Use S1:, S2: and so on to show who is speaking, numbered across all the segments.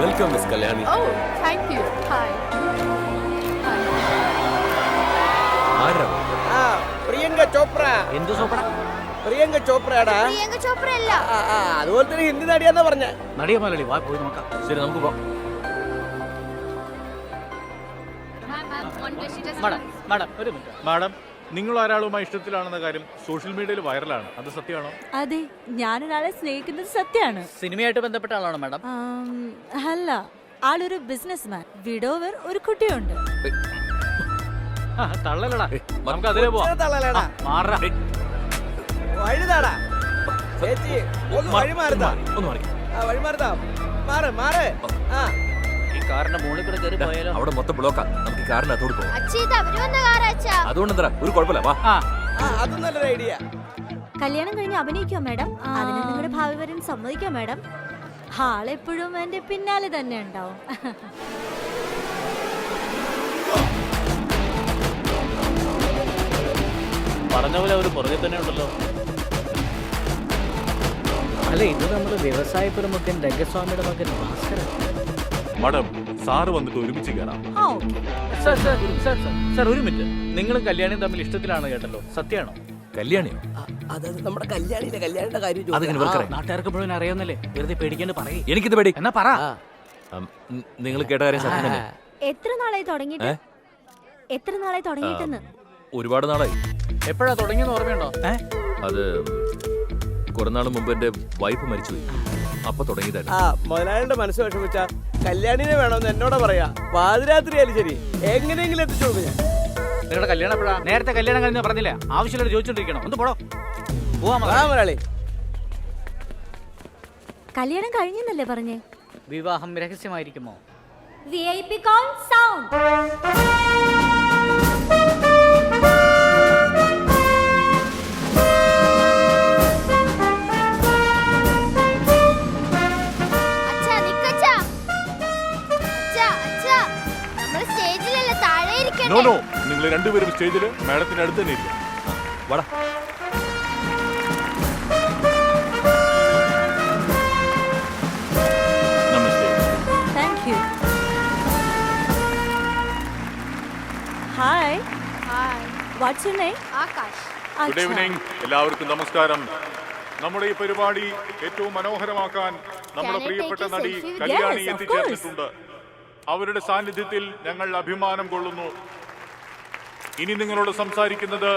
S1: Welcome miss Kalyani.
S2: Oh, thank you. Hi. Hi.
S1: ആരാ?
S3: പ്രിയങ്ക ചോപ്ര.
S4: എന്ത് ചോപ്ര?
S3: പ്രിയങ്ക ചോപ്രയാടാ.
S5: പ്രിയങ്ക ചോപ്ര അല്ല.
S3: അതുപോലെ തന്നെ ഹിന്ദി നടിയാന്നാ പറഞ്ഞ.
S4: നടിയ മലയാളി, വാ പോയി നോക്കാം.
S1: ശരി, നമുക്ക് പോവാം.
S4: മാഡം ഒരു മിനിറ്റ്.
S6: മാഡം, നിങ്ങൾ ഒരാളുമായി ഇഷ്ടത്തിലാണെന്ന കാര്യം സോഷ്യൽ മീഡിയയിൽ വൈറലാണ്. അത് സത്യമാണോ?
S7: അതെ, ഞാനൊരാളെ സ്നേഹിക്കുന്നത് സത്യമാണ്.
S4: സിനിമയായിട്ട് ബന്ധപ്പെട്ട ആളാണോ മാഡം?
S7: അല്ല, ആളൊരു ബിസിനസ്മാൻ, വിഡോവർ, ഒരു കുട്ടിയുണ്ട്.
S4: തള്ളലടാ, നമുക്ക് അതിലേ പോവാം.
S3: തള്ളലേടാ.
S4: മാറാ.
S3: വഴിതാടാ. ചേച്ചി ഒന്ന് വഴി മാറുതാ.
S1: ഒന്ന് മാറി.
S3: വഴി മാറുതാ. മാറ് മാറ്.
S4: ഈ കാറിന്റെ മുകളിൽ കൂടെ കയറി പോയാലോ?
S1: അവിടെ മൊത്തം ബ്ലോക്കാ. നമുക്ക് ഈ കാറിനകത്തോട് പോവാം.
S5: അച്ഛാ, ഇത് അവര് വന്ന കാറാ അച്ഛാ.
S1: അതുകൊണ്ട് എന്താ ഒരു കുഴപ്പമില്ല, വാ.
S3: അതും നല്ലൊരു ഐഡിയ.
S7: കല്യാണം കഴിഞ്ഞ് അഭിനയിക്കോ മാഡം? അതിന് നിങ്ങളുടെ ഭാവി വരൻ സമ്മതിക്കോ മാഡം? ആളെപ്പോഴും എന്റെ പിന്നാലെ തന്നെ ഉണ്ടാവും.
S4: പറഞ്ഞ പോലെ അവര് പുറകെ തന്നെ ഉണ്ടല്ലോ. അല്ല, ഇത് നമ്മുടെ വ്യവസായ പ്രമുഖൻ രംഗസ്വാമിയുടെ മകൻ ഭാസ്കരൻ.
S6: മാഡം, സാറ് വന്നിട്ട് ഒരുമിച്ച് കയറാം.
S4: സാർ ഒരു മിനിറ്റ്. നിങ്ങളും കല്യാണിയും തമ്മിൽ ഇഷ്ടത്തിലാണ് കേട്ടല്ലോ, സത്യമാണോ?
S1: കല്യാണിയോ?
S3: അതായത് നമ്മുടെ കല്യാണിയുടെ കാര്യം.
S1: അതിങ്ങനെ വെറുതെ
S4: നാട്ടുകാർക്ക് മുഴുവൻ അറിയാവുന്നല്ലേ, വെറുതെ പേടിക്കാണ്ട് പറയും.
S1: എനിക്കിത് പേടി.
S4: എന്നാ പറ.
S1: നിങ്ങൾ കേട്ട കാര്യം സത്യം തന്നെ.
S7: എത്ര നാളായി തുടങ്ങിയിട്ടെന്ന്?
S1: ഒരുപാട് നാളായി.
S4: എപ്പോഴാ തുടങ്ങിയെന്ന് ഓർമ്മയുണ്ടോ?
S1: അത് കുറെ നാൾ മുമ്പ് എന്റെ വൈഫ് മരിച്ചുപോയി. അപ്പൊ തുടങ്ങിയതായിരുന്നു.
S3: മുതലാളിയുടെ മനസ്സ് വിഷമിച്ച കല്യാണിനെ വേണമെന്ന് എന്നോടാ പറയാ. പാതിരാത്രി ആയാലും ശരി, എങ്ങനെയെങ്കിലും എത്തിച്ചോളൂ. ഞാൻ
S4: നിങ്ങളുടെ കല്യാണം എപ്പോഴാ? നേരത്തെ കല്യാണം കഴിഞ്ഞ പറഞ്ഞില്ലേ? ആവശ്യമില്ല ചോദിച്ചോണ്ടിരിക്കണം. ഒന്ന് പോടോ.
S3: മുതലാളി.
S7: കല്യാണം കഴിഞ്ഞെന്നല്ലേ പറഞ്ഞേ?
S4: വിവാഹം രഹസ്യമായിരിക്കുമോ?
S7: VIP call sound.
S5: അച്ഛാ, നിക്കച്ചാ. അച്ഛാ, നമ്മള് സ്റ്റേജിലല്ല, താഴെ ഇരിക്കണ്ടേ?
S6: നോ നോ, നിങ്ങൾ രണ്ടുപേരും സ്റ്റേജിൽ മാഡത്തിന്റെ അടുത്ത് തന്നെ ഇരിക്കും.
S1: വാടാ.
S6: നമസ്തേ.
S7: Thank you. Hi.
S5: Hi.
S7: What's your name?
S5: Akash.
S6: Good evening. എല്ലാവർക്കും നമസ്കാരം. നമ്മുടെ ഈ പരിപാടി ഏറ്റവും മനോഹരമാക്കാൻ നമ്മുടെ
S5: Can I
S6: പ്രിയപ്പെട്ട
S5: take a
S6: നടി
S5: selfie with
S6: Kalyani
S7: you? Yes, of
S6: എത്തിച്ചേർന്നിട്ടുണ്ട്. അവരുടെ സാന്നിധ്യത്തിൽ ഞങ്ങൾ അഭിമാനം കൊള്ളുന്നു. ഇനി നിങ്ങളോട് സംസാരിക്കുന്നത്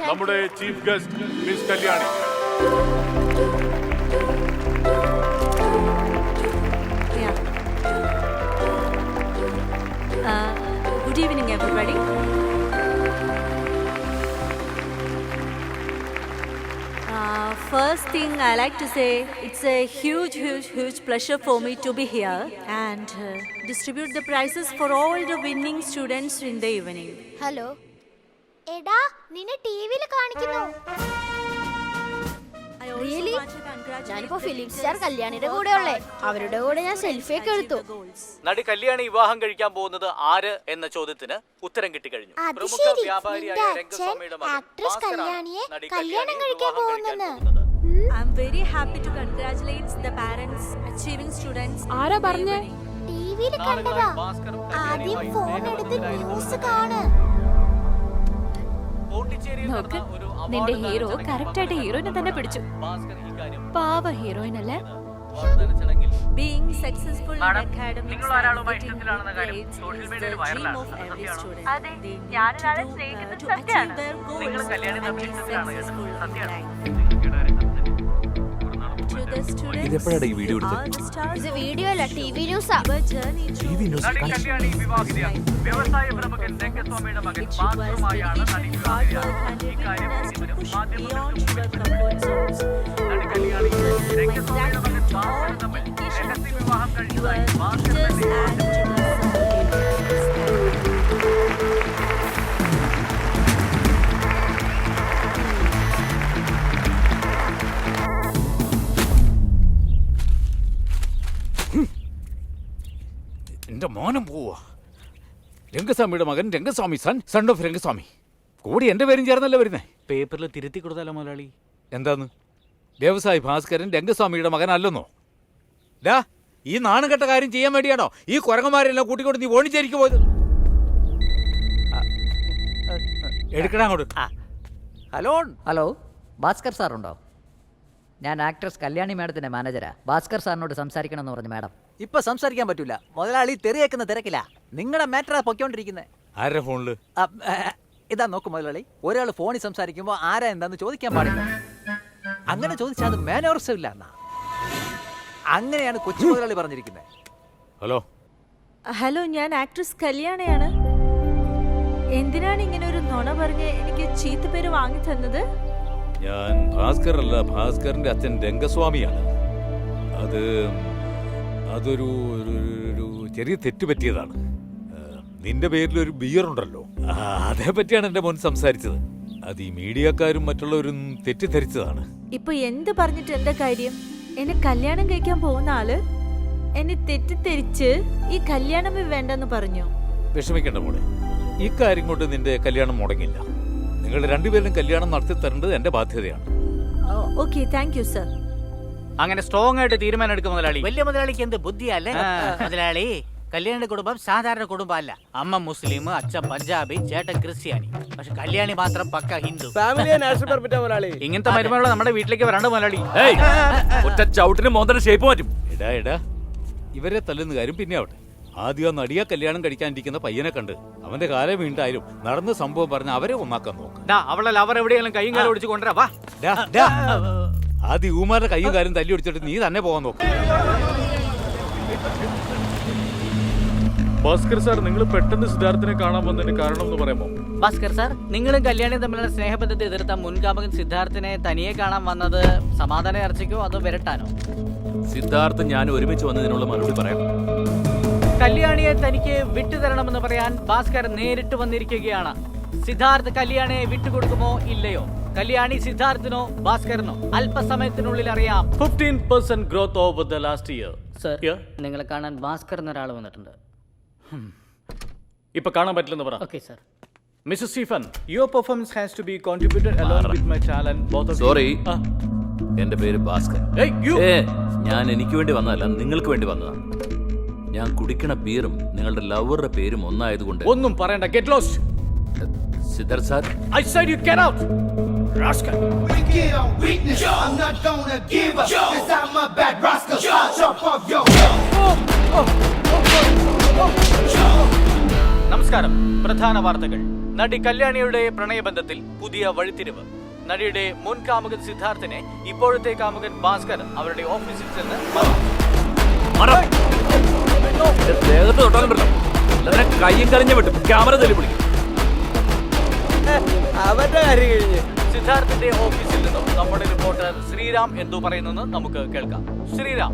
S6: നമ്മുടെ chief guest miss Kalyani.
S7: Yeah. Good evening, everybody. First thing I like to say, it's a huge pleasure for me to be here and distribute the prizes for all the winning students in the evening.
S5: Hello. എടാ, നിന്നെ ടിവിയിൽ കാണിക്കുന്നു. Really? ഞാനിപ്പോ film star കല്യാണിയുടെ കൂടെ ഉള്ളേ. അവരുടെ കൂടെ ഞാൻ സെൽഫി ഒക്കെ എടുത്തു.
S4: നടി കല്യാണി വിവാഹം കഴിക്കാൻ പോകുന്നത് ആര് എന്ന ചോദ്യത്തിന് ഉത്തരം കിട്ടിക്കഴിഞ്ഞു.
S5: അത് ശരി, നിന്റെ അച്ഛൻ ആക്ട്രസ് കല്യാണിയെ കല്യാണം കഴിക്കാൻ പോകുന്നെന്ന്.
S7: I'm very happy to congratulate the parents, achieving students.
S2: ആരാ പറഞ്ഞേ?
S5: ടിവിയിൽ കണ്ടതാ. ആദ്യം ഫോൺ എടുത്ത് ന്യൂസ് കാണ്.
S2: നോക്ക്, നിന്റെ ഹീറോ കറക്റ്റായിട്ട് ഹീറോയിനെ തന്നെ പിടിച്ചു. പാവ ഹീറോയിൻ അല്ലേ?
S7: Being successful in academics
S4: നിങ്ങൾ ഒരാളുമായി ഇഷ്ടത്തിലാണെന്ന കാര്യം സോഷ്യൽ മീഡിയയിൽ വൈറലാണ്.
S7: അതെ, ഞാനൊരാളെ സ്നേഹിക്കുന്നത് സത്യമാണ്.
S4: നിങ്ങൾ കല്യാണി തമ്മിൽ ഇഷ്ടത്തിലാണ് കേട്ടോ, സത്യമാണ്.
S1: ഇതെപ്പോഴാണ് ഈ വീഡിയോ എടുത്തത്?
S5: ഇത് വീഡിയോ അല്ല, ടിവി ന്യൂസാ.
S1: TV news
S4: നടി കല്യാണി വിവാഹിതയാണ്. വ്യവസായ പ്രമുഖൻ രംഗസ്വാമിയുടെ മകൻ ഭാസ്കറുമായാണ് നടി വിവാഹിതയായത്. ഇക്കാര്യം ഇരുവരും മാധ്യമങ്ങൾക്ക് നടി കല്യാണി രംഗസ്വാമിയുടെ മകൻ ഭാസ്കർ തമ്മിൽ രഹസ്യ വിവാഹം കഴിച്ചതായി ഭാസ്കർ തന്നെ.
S8: എന്റെ മോനം പോവാ. രംഗസ്വാമിയുടെ മകൻ രംഗസ്വാമി, സൺ ഓഫ് രംഗസ്വാമി. കൂടി എന്റെ പേരും ചേർന്നല്ലേ വരുന്നേ.
S4: പേപ്പറിൽ തിരുത്തി കൊടുത്താലോ മുതലാളി?
S8: എന്താന്ന്? വ്യവസായി ഭാസ്കരൻ രംഗസ്വാമിയുടെ മകനല്ലെന്നോ? ഈ നാണുകെട്ട കാര്യം ചെയ്യാൻ വേണ്ടിയാണോ ഈ കുരങ്ങന്മാരെല്ലാം കൂട്ടിക്കൊണ്ട് നീ ഓണിച്ചേരിക്ക് പോയത്? എടുക്കണ അങ്ങോട്ട്.
S3: ഹലോ
S9: ഹലോ, ഭാസ്കർ സാറുണ്ടോ? ഞാൻ ആക്ട്രസ് കല്യാണി മാഡത്തിന്റെ മാനേജരാ. ഭാസ്കർ സാറിനോട് സംസാരിക്കണം എന്ന് പറഞ്ഞു മാഡം.
S10: ഇപ്പൊ സംസാരിക്കാൻ പറ്റൂല, മുതലാളി തെറിയേക്കുന്ന തിരക്കില്ല. നിങ്ങളുടെ മാറ്ററാ പൊയ്ക്കൊണ്ടിരിക്കുന്നത്.
S8: ആരുടെ ഫോണില്?
S10: ഇതാ നോക്കും മുതലാളി, ഒരാൾ ഫോണിൽ സംസാരിക്കുമ്പോൾ ആരാ എന്താന്ന് ചോദിക്കാൻ പാടില്ല. അങ്ങനെ ചോദിച്ചാൽ അത് മാനേഴ്സും ഇല്ല എന്നാ. അങ്ങനെയാണ് കൊച്ചു മുതലാളി പറഞ്ഞിരിക്കുന്നത്.
S8: ഹലോ
S7: ഹലോ, ഞാൻ ആക്ട്രസ് കല്യാണയാണ്. എന്തിനാണ് ഇങ്ങനെ ഒരു നുണ പറഞ്ഞ് എനിക്ക് ചീത്ത പേര് വാങ്ങി തന്നത്?
S8: ഞാൻ ഭാസ്കർ അല്ല, ഭാസ്കറിന്റെ അച്ഛൻ രംഗസ്വാമിയാണ്. അതൊരു ചെറിയ തെറ്റ് പറ്റിയതാണ്. നിന്റെ പേരിൽ ഒരു ബിയർ ഉണ്ടല്ലോ, അതേ പറ്റിയാണ് എന്റെ മോൻ സംസാരിച്ചത്. അത് ഈ മീഡിയക്കാരും മറ്റുള്ളവരും തെറ്റിദ്ധരിച്ചതാണ്.
S7: ഇപ്പൊ എന്ത് പറഞ്ഞിട്ട് എന്താ കാര്യം? എന്നെ കല്യാണം കഴിക്കാൻ പോകുന്ന ആള് എന്നെ തെറ്റിദ്ധരിച്ച് ഈ കല്യാണമേ വേണ്ടെന്ന് പറഞ്ഞു.
S8: വിഷമിക്കേണ്ട മോളെ, ഇക്കാര്യം കൊണ്ട് നിന്റെ കല്യാണം മുടങ്ങില്ല. നിങ്ങൾ രണ്ടുപേരും കല്യാണം നടത്തി തരേണ്ടത് എന്റെ ബാധ്യതയാണ്.
S7: Okay, thank you sir.
S10: അങ്ങനെ സ്ട്രോങ് ആയിട്ട് തീരുമാനം എടുക്കും മുതലാളി. വലിയ മുതലാളിക്ക് എന്ത് ബുദ്ധിയല്ലേ മുതലാളി? കല്യാണ കുടുംബം സാധാരണ കുടുംബമല്ല. അമ്മ മുസ്ലിം, അച്ഛൻ പഞ്ചാബി, ചേട്ടൻ ക്രിസ്ത്യാനി. പക്ഷെ കല്യാണി മാത്രം പക്ക ഹിന്ദു.
S3: ഫാമിലിയെ നാഷണൽ പെർമിറ്റാ മുതലാളി.
S10: ഇങ്ങനത്തെ മരുമകളെ നമ്മുടെ വീട്ടിലേക്ക് വരണ്ട മുതലാളി.
S1: ഒറ്റ ചവിട്ടിന് മോന്തയുടെ ഷേപ്പ് മാറ്റും.
S8: എടാ ഇവരെ തല്ലുന്ന കാര്യം പിന്നെ ആവട്ടെ. ആദ്യം ആ നടിയാ കല്യാണം കഴിക്കാനിരിക്കുന്ന പയ്യനെ കണ്ട് അവന്റെ കാലം വീണ്ടായാലും നടന്ന സംഭവം പറഞ്ഞ് അവരെ ഒന്നാക്കാൻ നോക്ക്.
S10: അവളെ അവർ എവിടെയെങ്കിലും കൈയും കാലം ഒടിച്ച് കൊണ്ടുവരാ. വാ.
S8: ആദ്യം ഊമാരുടെ കൈയും കാലും തല്ലി ഒടിച്ചിട്ട് നീ തന്നെ പോകാൻ നോക്ക്.
S6: ഭാസ്കർ സാർ, നിങ്ങൾ പെട്ടെന്ന് സിദ്ധാർത്ഥിനെ കാണാൻ വന്നതിന് കാരണം എന്ന് പറയാമോ?
S10: ഭാസ്കർ സാർ, നിങ്ങളും കല്യാണിയും തമ്മിലുള്ള സ്നേഹബന്ധത്തെ എതിർത്ത മുൻകാമകൻ സിദ്ധാർത്ഥിനെ തനിയെ കാണാൻ വന്നത് സമാധാന ചർച്ചയ്ക്കോ അതോ വിരട്ടാനോ?
S1: സിദ്ധാർത്ഥ് ഞാൻ ഒരുമിച്ച് വന്നതിനുള്ള മറുപടി പറയാം.
S10: കല്യാണിയെ തനിക്ക് വിട്ടുതരണമെന്ന് പറയാൻ ഭാസ്കർ നേരിട്ട് വന്നിരിക്കുകയാണ്. സിദ്ധാർത്ഥ് കല്യാണിയെ വിട്ടുകൊടുക്കുമോ ഇല്ലയോ? കല്യാണി സിദ്ധാർത്ഥിനോ ഭാസ്കറിനോ അല്പസമയത്തിനുള്ളിൽ അറിയാം.
S3: 15% growth over the last year.
S10: Sir, നിങ്ങളെ കാണാൻ ഭാസ്കർ എന്നൊരാൾ വന്നിട്ടുണ്ട്.
S3: ഇപ്പൊ കാണാൻ പറ്റില്ലെന്ന് പറ.
S10: Okay sir.
S3: Mister Stephen, your performance has to be contributed along with my talent both of.
S1: Sorry, എന്റെ പേര് ഭാസ്കർ. ഞാൻ എനിക്ക് വേണ്ടി വന്നതല്ല, നിങ്ങൾക്ക് വേണ്ടി വന്നതാണ്. ഞാൻ കുടിക്കണ ബീറും നിങ്ങളുടെ ലവറുടെ പേരും ഒന്നായതുകൊണ്ട്
S3: ഒന്നും പറയണ്ട. Get lost.
S1: Siddharth sir,
S3: I said you get out. Rascal.
S11: We get on weakness. I'm not gonna give up. Cause I'm a bad rascal. I'll chop off your
S10: നമസ്കാരം. പ്രധാന വാർത്തകൾ. നടി കല്യാണിയുടെ പ്രണയബന്ധത്തിൽ പുതിയ വഴിത്തിരിവ്. നടിയുടെ മുൻ കാമുകൻ സിദ്ധാർത്ഥിനെ ഇപ്പോഴത്തെ കാമുകൻ ഭാസ്കർ അവരുടെ ഓഫീസിൽ ചെന്ന്
S1: ദേഹത്ത് തൊട്ടാലും പറ്റില്ല, കയ്യും കറിഞ്ഞ വിട്ടും ക്യാമറ തല്ലി പിടിക്കും.
S3: അവന്റെ കാര്യം കഴിഞ്ഞ്
S10: സിദ്ധാർത്ഥിന്റെ ഓഫീസിൽ നിന്നും നമ്മുടെ റിപ്പോർട്ടർ ശ്രീറാം എന്തു പറയുന്നെന്ന് നമുക്ക് കേൾക്കാം. ശ്രീറാം,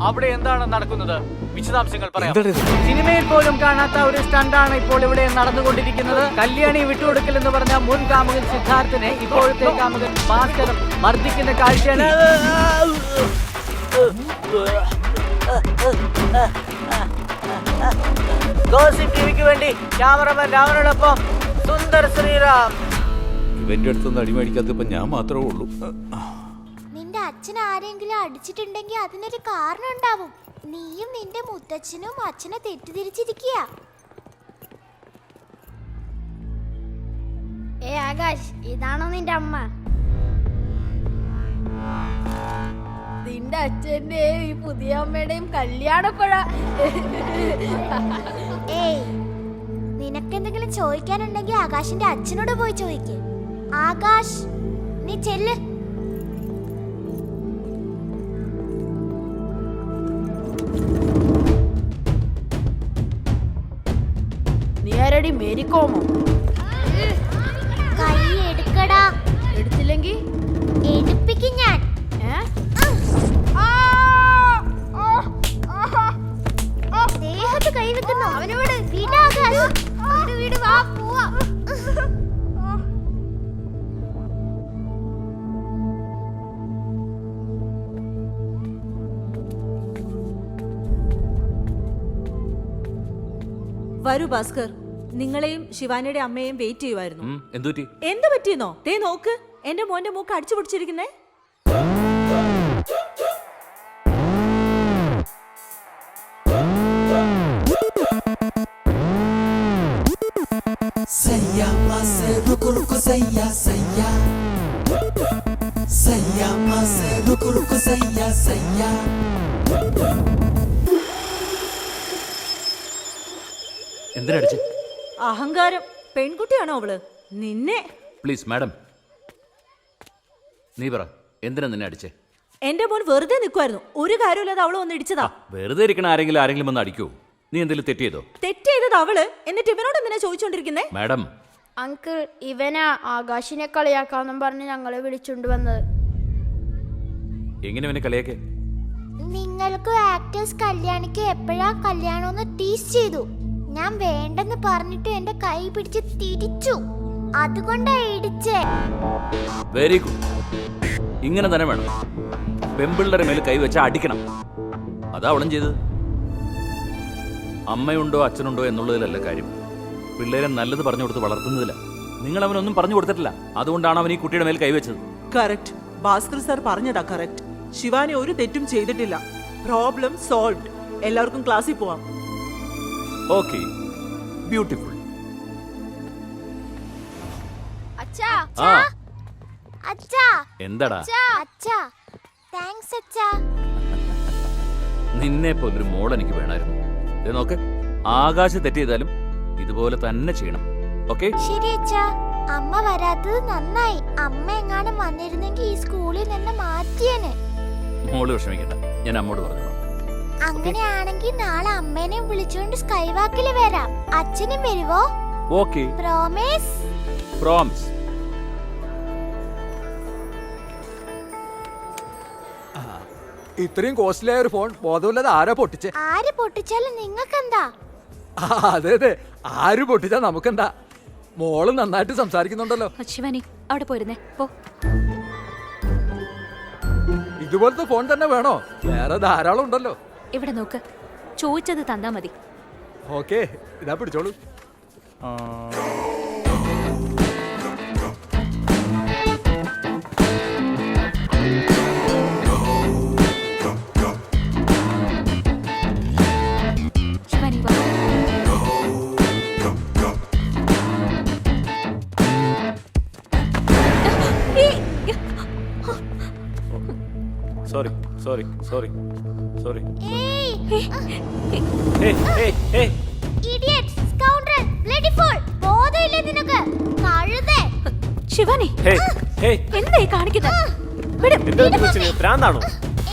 S10: അവിടെ എന്താണ് നടക്കുന്നത്? വിശദാംശങ്ങൾ പറയാം. സിനിമയിൽ പോലും കാണാത്ത ഒരു സ്റ്റണ്ടാണ് ഇപ്പോൾ ഇവിടെ നടന്നുകൊണ്ടിരിക്കുന്നത്. കല്യാണി വിട്ടുകൊടുക്കൽ എന്ന് പറഞ്ഞ മുൻ കാമുകൻ സിദ്ധാർത്ഥിനെ ഇപ്പോഴത്തെ കാമുകൻ ഭാസ്കർ മർദ്ദിക്കുന്ന കാഴ്ചയാണ്. ഗോസിപ്പ് ടിവിക്ക് വേണ്ടി ക്യാമറമാൻ രാവണോടൊപ്പം സുന്ദർ ശ്രീറാം.
S8: ഇവന്റെ അടുത്തൊന്നും അടിമേടിക്കാത്തപ്പോ ഞാൻ മാത്രമേ ഉള്ളൂ.
S5: നിന്റെ അച്ഛൻ ആരെങ്കിലും അടിച്ചിട്ടുണ്ടെങ്കിൽ അതിനൊരു കാരണം ഉണ്ടാവും. നീയും നിന്റെ മുത്തച്ഛനും അച്ഛനെ തെറ്റിദ്ധരിച്ചിരിക്കുക. ആകാശ്, ഇതാണോ നിന്റെ അമ്മ? നിന്റെ അച്ഛന്റെയും ഈ പുതിയ അമ്മയുടെയും കല്യാണപ്പഴ. ഏയ്, നിനക്കെന്തെങ്കിലും ചോദിക്കാനുണ്ടെങ്കിൽ ആകാശിന്റെ അച്ഛനോട് പോയി ചോദിക്ക്. ആകാശ്, നീ ചെല്ല്. നീ ആരടി? മേരിക്കോമോ? കൈ എടുക്കടാ. എടുത്തില്ലെങ്കിൽ എടുപ്പിക്കും ഞാൻ. ദേഹത്ത് കൈ വെക്കുന്നു. അവനോട് വീട് വാ, പോവാ.
S7: വരൂ ഭാസ്കർ, നിങ്ങളെയും ശിവാനിയുടെ അമ്മയെയും വെയിറ്റ് ചെയ്യുമായിരുന്നു.
S1: എന്തു
S7: പറ്റിയെന്നോ? ദേ നോക്ക്, എന്റെ മോന്റെ മൂക്ക് അടിച്ചു പിടിച്ചിരിക്കുന്നേ.
S11: रुको सैया सैया सैया माँ से रुको रुको सैया सैया
S1: എന്തിനടിച്ച്?
S7: അഹങ്കാരം. പെൺകുട്ടിയാണോ അവള്? നിന്നെ.
S1: പ്ലീസ് മാഡം, നീ പറ, എന്തിനാ നിന്നെ അടിച്ചേ?
S7: എന്റെ മോൻ വെറുതെ നിൽക്കുമായിരുന്നു. ഒരു കാര്യമില്ലാതെ അവള് വന്ന് ഇടിച്ചതാ.
S1: വെറുതെ ഇരിക്കണ ആരെങ്കിലും വന്ന് അടിക്കൂ? നീ എന്തെങ്കിലും തെറ്റ് ചെയ്തോ?
S7: തെറ്റ് ചെയ്തത് അവള്. എന്നിട്ട് ഇവനോട് എന്തിനാ ചോദിച്ചോണ്ടിരിക്കുന്നേ?
S1: മാഡം,
S5: അങ്കിൾ ഇവനാ ആകാശിനെ കളിയാക്കാന്നും പറഞ്ഞ് ഞങ്ങളെ വിളിച്ചോണ്ട് വന്നത്.
S1: എങ്ങനെ ഇവനെ കളിയാക്കേ?
S5: നിങ്ങൾക്ക് ആക്ടേഴ്സ് കല്യാണിക്ക് എപ്പോഴാ കല്യാണമെന്ന് ടീസ് ചെയ്തു. ഞാൻ വേണ്ടെന്ന് പറഞ്ഞിട്ട് എന്റെ കൈ പിടിച്ച് തിരിച്ചു. അതുകൊണ്ടാ ഇടിച്ചേ.
S1: Very good. ഇങ്ങനെ തന്നെ വേണം. പെമ്പിള്ളേരുടെ മേൽ കൈവച്ച അടിക്കണം. അതാ അവളും ചെയ്തത്. അമ്മയുണ്ടോ അച്ഛനുണ്ടോ എന്നുള്ളതിലല്ല കാര്യം, പിള്ളേരെ നല്ലത് പറഞ്ഞു കൊടുത്ത് വളർത്തുന്നതില്ല. നിങ്ങൾ അവനൊന്നും പറഞ്ഞു കൊടുത്തിട്ടില്ല, അതുകൊണ്ടാണ് അവൻ ഈ കുട്ടിയുടെ മേൽ കൈവച്ചത്.
S12: കറക്റ്റ്. ഭാസ്കർ സാർ പറഞ്ഞതാ കറക്റ്റ്. ശിവാനി ഒരു തെറ്റും ചെയ്തിട്ടില്ല. Problem solved. എല്ലാവർക്കും ക്ലാസ്സിൽ പോവാം.
S1: Okay, beautiful.
S5: അച്ഛാ
S1: ആ
S5: അച്ഛാ
S1: എന്താടാ?
S5: അച്ഛാ താങ്ക്സ് അച്ഛാ.
S1: നിന്നെ പോലൊരു മോൾ എനിക്ക് വേണമായിരുന്നു. ഇത് നോക്ക്, ആകാശം തെറ്റ് ചെയ്താലും ഇതുപോലെ തന്നെ ചെയ്യണം. ഓക്കെ?
S5: ശരി അച്ഛാ. അമ്മ വരാത്തത് നന്നായി. അമ്മ എങ്ങാനും വന്നിരുന്നെങ്കിൽ ഈ സ്കൂളിൽ നിന്ന് മാറ്റിയേനെ.
S1: മോള് വിഷമിക്കണ്ട, ഞാൻ അമ്മോട് പറഞ്ഞു.
S5: അങ്ങനെയാണെങ്കിൽ നാളെ അമ്മേനെ വിളിച്ചുകൊണ്ട് സ്കൈവാക്കിൽ വരാം. അച്ഛനും വരുവോ?
S1: Okay,
S5: promise.
S1: പ്രോമിസ്.
S3: ഇത്രയും കോസ്റ്റ്ലി ആയ ഒരു ഫോൺ ബോധമില്ലാതെ ആരാ പൊട്ടിച്ചേ?
S5: ആര് പൊട്ടിച്ചാലും നിങ്ങൾക്കെന്താ?
S3: അതെ അതെ, ആര് പൊട്ടിച്ചാ നമുക്കെന്താ? മോള് നന്നായിട്ട് സംസാരിക്കുന്നുണ്ടല്ലോ.
S2: ശിവാനി അവിടെ പോയിരുന്നേ പോ.
S3: ഇതുപോലത്തെ ഫോൺ തന്നെ വേണോ? വേറെ ധാരാളം ഉണ്ടല്ലോ.
S2: ഇവിടെ നോക്ക്, ചോദിച്ചത് തന്നാ മതി.
S3: ഓക്കെ, ഇതാ പിടിച്ചോളൂ.
S2: ശിവാനി വാ.
S3: Sorry sorry sorry sorry.
S5: Idiot, scoundrel, bloody fool. ബോധമില്ലേ നിനക്ക്? കഴുതേ.
S2: ശിവാനി എന്തായി കാണിക്കുന്നത്?
S3: ഭ്രാന്താണോ?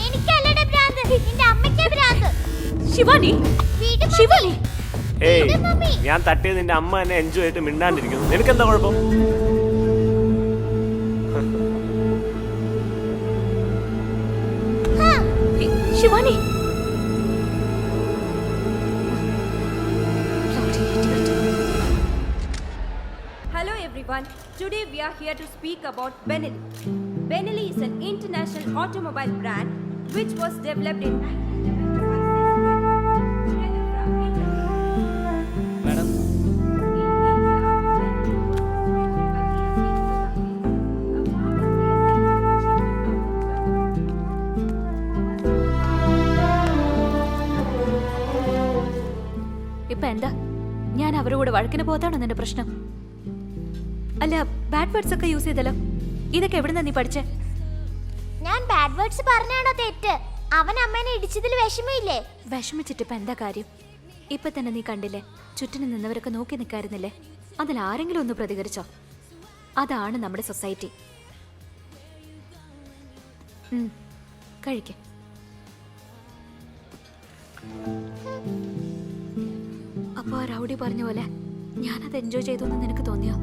S5: എനിക്കല്ലടെ ഭ്രാന്ത്, നിന്റെ അമ്മയ്ക്കേ ഭ്രാന്ത്.
S2: ശിവാനി, ശിവാനി.
S3: ഞാൻ തട്ടിയത് നിന്റെ അമ്മ എന്നെ എൻജോയ് ആയിട്ട് മിണ്ടാണ്ടിരിക്കുന്നു. നിനക്കെന്താ കുഴപ്പം?
S2: Shivani.
S13: Hello everyone. Today we are here to speak about Benelli. Benelli is an international automobile brand which was developed in
S10: Madam.
S2: ഇപ്പൊ എന്താ? ഞാൻ അവരുടെ കൂടെ വഴക്കിന് പോകാതാണോ നിന്റെ പ്രശ്നം? അല്ല, ബാഡ് വേർഡ്സ് ഒക്കെ യൂസ് ചെയ്തല്ലോ. ഇതൊക്കെ എവിടുന്നാ നീ പഠിച്ചേ?
S5: ഞാൻ ബാഡ് വേർഡ്സ് പറഞ്ഞാണോ തെറ്റ്? അവൻ അമ്മേനെ ഇടിച്ചതിൽ വിഷമമില്ലേ?
S2: വിഷമിച്ചിട്ട് ഇപ്പൊ എന്താ കാര്യം? ഇപ്പൊ തന്നെ നീ കണ്ടില്ലേ, ചുറ്റിന് നിന്നവരൊക്കെ നോക്കി നിൽക്കായിരുന്നില്ലേ? അതിൽ ആരെങ്കിലും ഒന്ന് പ്രതികരിച്ചോ? അതാണ് നമ്മുടെ സൊസൈറ്റി. കഴിക്ക. അപ്പൊ ആ റൗഡി പറഞ്ഞ പോലെ ഞാനത് എൻജോയ് ചെയ്തു എന്ന് നിനക്ക് തോന്നിയോ?